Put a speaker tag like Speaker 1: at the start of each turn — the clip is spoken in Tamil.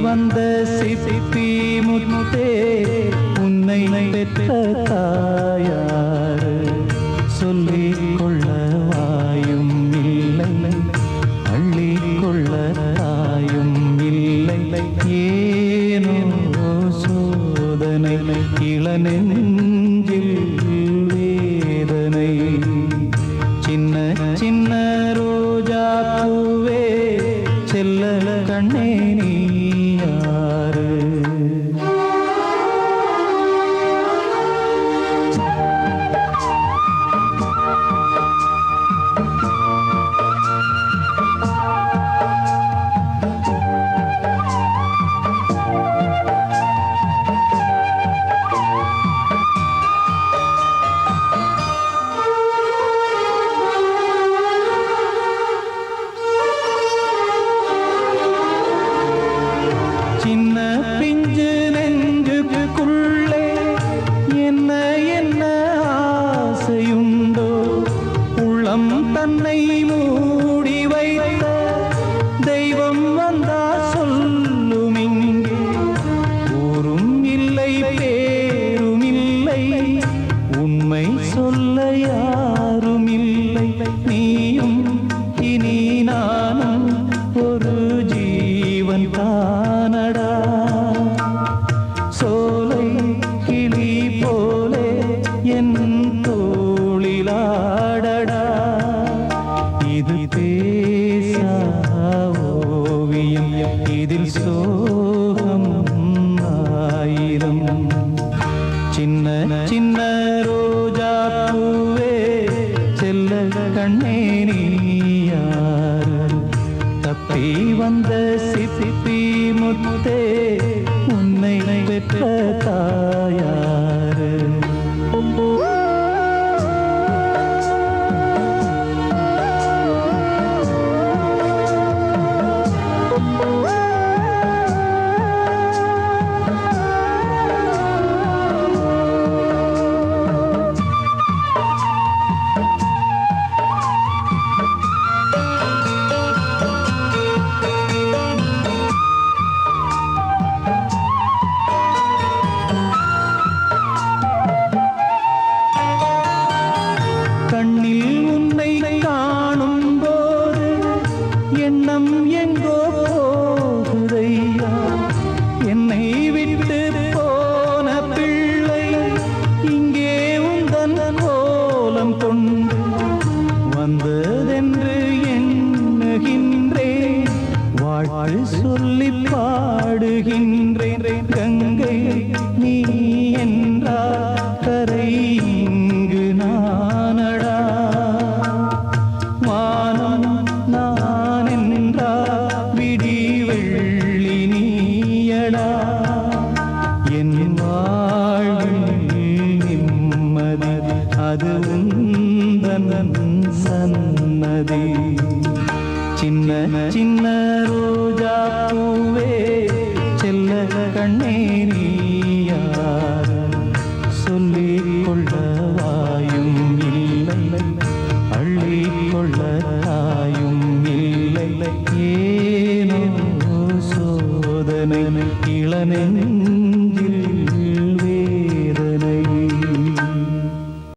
Speaker 1: வந்த சிப்பி முத்தே உன்னை பெற்ற தாயார் சொல்லிக் கொள்ள வாயும் இல்லை, அள்ளிக் கொள்ள தாயும் இல்லை. ஏனோ சோதனை இளநெஞ்சில் வேதனை. சின்ன சின்ன ரோஜா பூவே செல்ல கண்ணே நீ யாரு? சின்ன பிஞ்சு நெஞ்சுக்குள்ளே என்ன என்ன ஆசையுண்டோ, உள்ளம் தன்னை மூடி வைத்த தெய்வம் வந்தா சொல்லும் இங்கே. ஊரும் இல்லை பேரும் இல்லை, உண்மை சொல்ல யாரும் இல்லை. நீயும் இனி நானும் ஒரு ஜீவன் தானடா, சோலை கிளி போலே என் தோளிலாடடா. இது பேசா ஓவியம், இதில் சோகம் ஆயிரம். சின்ன சின்ன ரோஜா பூவே செல்ல கண்ணே நீ யாரு? தப்பி வந்த சிப்பி முத்தே உன்னை பெற்ற தாயாரு? கண்ணில் உன்னை காணும் போது எண்ணம் எங்கோ போகுதையா. என்னை விட்டு போன பிள்ளை இங்கே உந்தன் கோலம் கொண்டு வந்ததென்று எண்ணுகின்றேன். வாழ்த்து சொல்லி பாடுகின்றேன். கங்கை நீ என்றால் கரை இங்கு நானடா, வானம் நான் என்றால் விடி வெள்ளி நீயடா. என் வாழ்வில் நிம்மதி அது உந்தன் சன்னதி. சின்ன சின்ன ரோஜா பூவே செல்ல கண்ணே நீ யாரு? சொல்லிக் கொள்ள வாயும் இல்லை, அள்ளிக் கொள்ள தாயும் இல்லை. ஏனோ சோதனை இளநெஞ்சில்